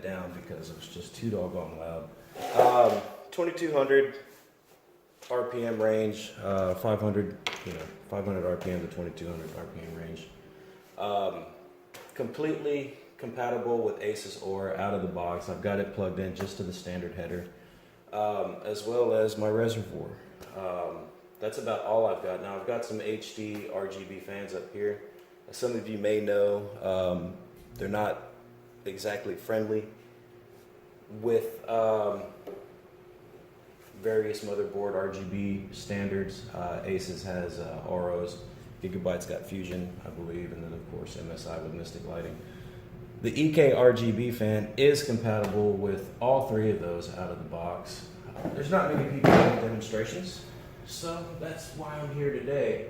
down because it was just too doggone loud. 2200 RPM range, 500 RPM to 2200 RPM range. Completely compatible with Aces Ore out of the box. I've got it plugged in just to the standard header, as well as my reservoir. That's about all I've got. Now I've got some HD RGB fans up here. As some of you may know, they're not exactly friendly with various motherboard RGB standards. Aces has ROs, Gigabyte's got Fusion, I believe, and then of course MSI with Mystic Lighting. The EK RGB fan is compatible with all three of those out of the box. There's not many people doing demonstrations, so that's why I'm here today.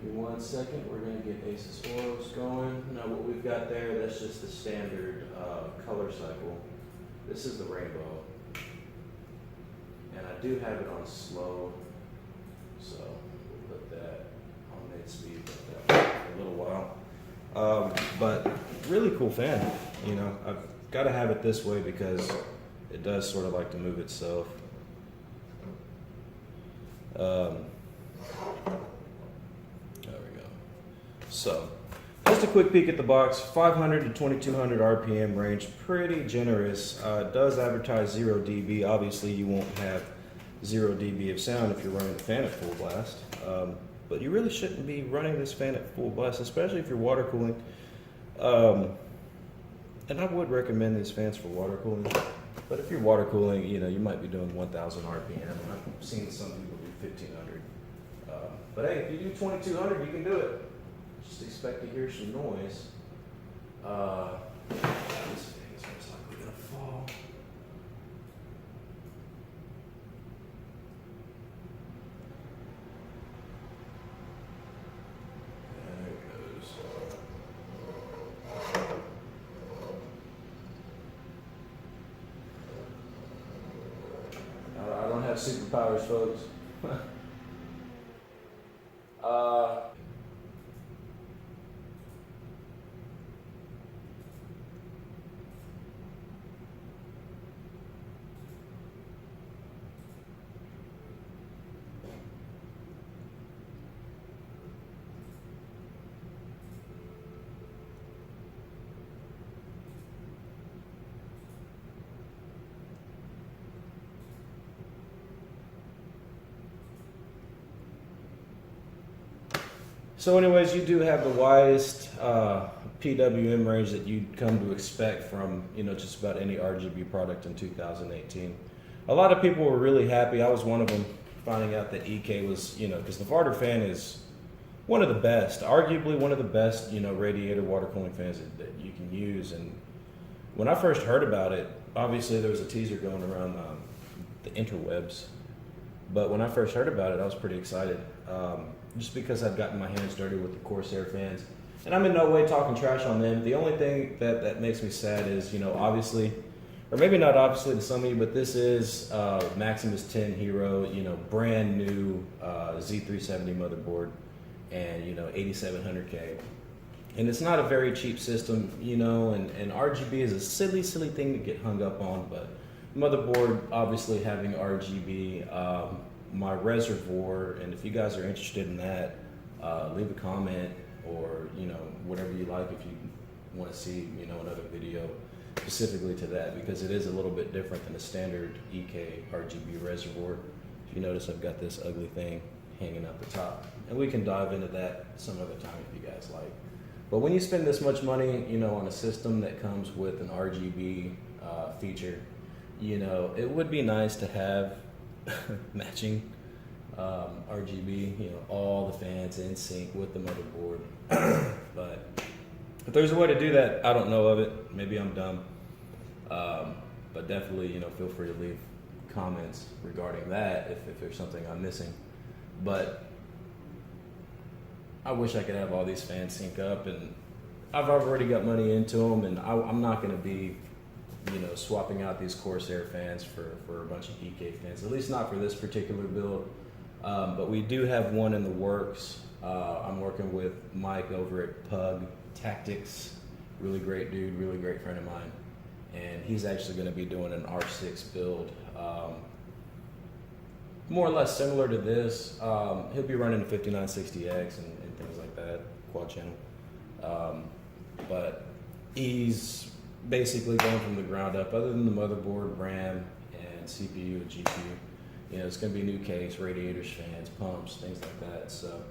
Give me 1 second, we're going to get Aces Oros going. Now what we've got there, that's just the standard color cycle. This is the rainbow. And I do have it on slow, so we'll put that on mid speed for a little while. But really cool fan. You know, I've got to have it this way because it does sort of like to move itself. There we go. So, just a quick peek at the box. 500 to 2200 RPM range, pretty generous. It does advertise 0 dB. Obviously, you won't have 0 dB of sound if you're running the fan at full blast. But you really shouldn't be running this fan at full blast, especially if you're water cooling. And I would recommend these fans for water cooling. But if you're water cooling, you know, you might be doing 1000 RPM. I've seen some people do 1500. But hey, if you do 2200, you can do it. Just expect to hear some noise. This thing is most likely gonna fall. There it goes. I don't have superpowers, folks. So anyways, you do have the widest PWM range that you'd come to expect from, you know, just about any RGB product in 2018. A lot of people were really happy. I was one of them, finding out that EK was, you know, because the Vardar fan is one of the best, arguably one of the best, you know, radiator water cooling fans that you can use. And when I first heard about it, obviously there was a teaser going around the interwebs. But when I first heard about it, I was pretty excited. Just because I've gotten my hands dirty with the Corsair fans. And I'm in no way talking trash on them. The only thing that makes me sad is, you know, obviously, or maybe not obviously to some of you, but this is Maximus 10 Hero, you know, brand new Z370 motherboard and, you know, 8700K. And it's not a very cheap system, you know, and RGB is a silly thing to get hung up on, but motherboard obviously having RGB, my reservoir, and if you guys are interested in that, leave a comment or, you know, whatever you like if you want to see, you know, another video specifically to that, because it is a little bit different than a standard EK RGB reservoir. If you notice, I've got this ugly thing hanging out the top, and we can dive into that some other time if you guys like. But when you spend this much money, you know, on a system that comes with an RGB feature, you know, it would be nice to have matching RGB, you know, all the fans in sync with the motherboard. But if there's a way to do that, I don't know of it. Maybe I'm dumb. But definitely, you know, feel free to leave comments regarding that if there's something I'm missing. But I wish I could have all these fans sync up, and I've already got money into them, and I'm not going to be, you know, swapping out these Corsair fans for a bunch of EK fans, at least not for this particular build. But we do have one in the works. I'm working with Mike over at Pug Tactics, Really great dude, really great friend of mine. And he's actually going to be doing an R6 build, more or less similar to this. He'll be running a 5960X and things like that, quad channel. But he's basically going from the ground up, other than the motherboard, RAM, and CPU and GPU. You know, it's going to be new case, radiators, fans, pumps, things like that. So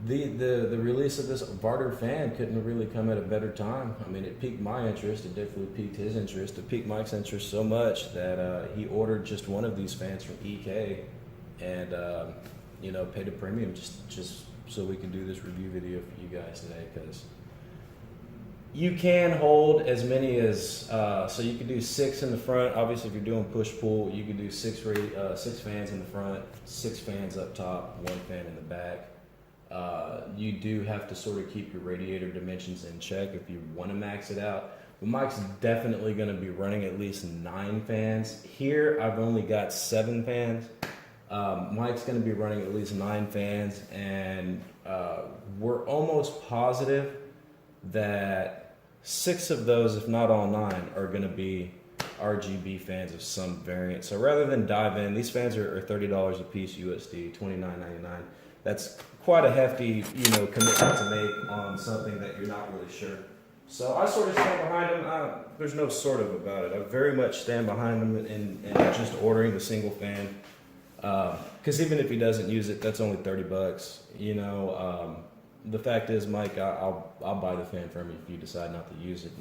the release of this Vardar fan couldn't really come at a better time. I mean, it piqued my interest. It definitely piqued his interest. It piqued Mike's interest so much that he ordered just one of these fans from EK, and you know, paid a premium just so we can do this review video for you guys today, because you can hold as many as, so you can do 6 in the front. Obviously, if you're doing push-pull, you can do 6 fans in the front, 6 fans up top, 1 fan in the back. You do have to sort of keep your radiator dimensions in check if you want to max it out. But Mike's definitely going to be running at least 9 fans. Here, I've only got 7 fans. Mike's going to be running at least 9 fans, and we're almost positive that 6 of those, if not all 9, are going to be RGB fans of some variant. So rather than dive in, these fans are $30 a piece USD, $29.99. That's quite a hefty, you know, commitment to make on something that you're not really sure. So I sort of stand behind him. There's no sort of about it. I very much stand behind him in just ordering the single fan. Because even if he doesn't use it, that's only $30. You know, the fact is, Mike, I'll buy the fan from you if you decide not to use it.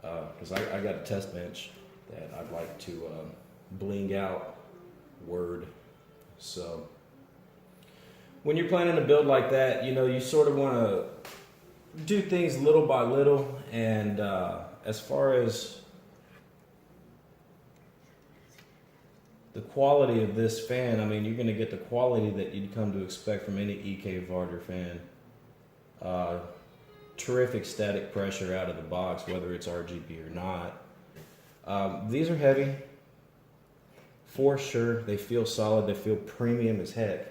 Because I got a test bench that I'd like to bling out. Word. So when you're planning a build like that, you know, you sort of want to do things little by little. And as far as the quality of this fan, I mean, you're going to get the quality that you'd come to expect from any EK Vardar fan. Terrific static pressure out of the box, whether it's RGB or not. These are heavy, for sure. They feel solid. They feel premium as heck.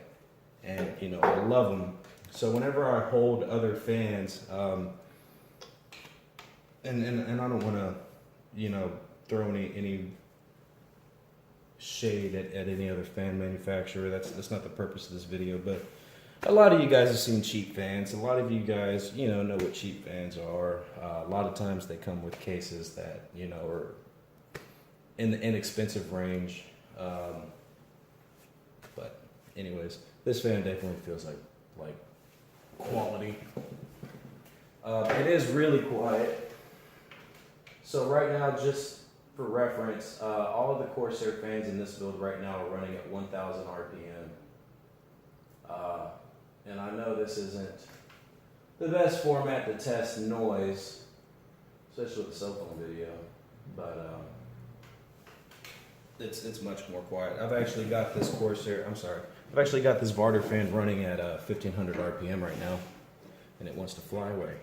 And, you know, I love them. So whenever I hold other fans, and I don't want to, you know, throw any shade at any other fan manufacturer. That's not the purpose of this video. But a lot of you guys have seen cheap fans. A lot of you guys, you know what cheap fans are. A lot of times they come with cases that, you know, are in the inexpensive range. But anyways, this fan definitely feels like quality. It is really quiet. So right now, just for reference, all of the Corsair fans in this build right now are running at 1,000 RPM. And I know this isn't the best format to test noise, especially with the cell phone video, but it's much more quiet. I've actually got this Vardar fan running at 1,500 RPM right now, and it wants to fly away.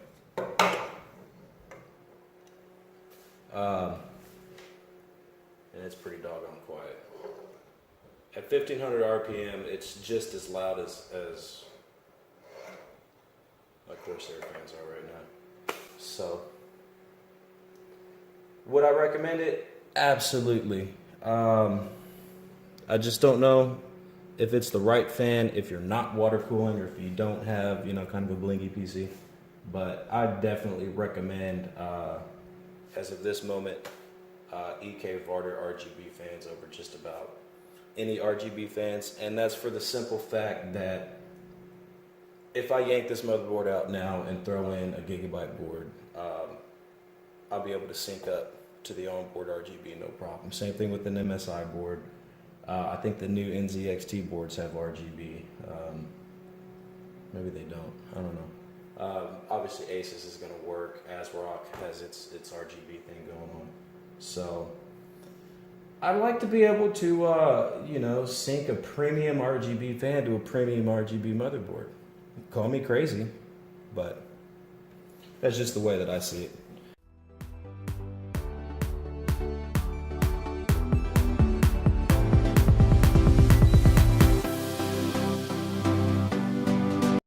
And it's pretty doggone quiet. At 1,500 RPM, it's just as loud as my Corsair fans are right now. So, would I recommend it? Absolutely. I just don't know if it's the right fan, if you're not water cooling, or if you don't have, you know, kind of a blingy PC. But I definitely recommend, as of this moment, EK Vardar RGB fans over just about any RGB fans. And that's for the simple fact that if I yank this motherboard out now and throw in a Gigabyte board, I'll be able to sync up to the onboard RGB, no problem. Same thing with an MSI board. I think the new NZXT boards have RGB. Maybe they don't. I don't know. Obviously, Asus is going to work. ASRock has its RGB thing going on. So I'd like to be able to, you know, sync a premium RGB fan to a premium RGB motherboard. Call me crazy, but that's just the way that I see it.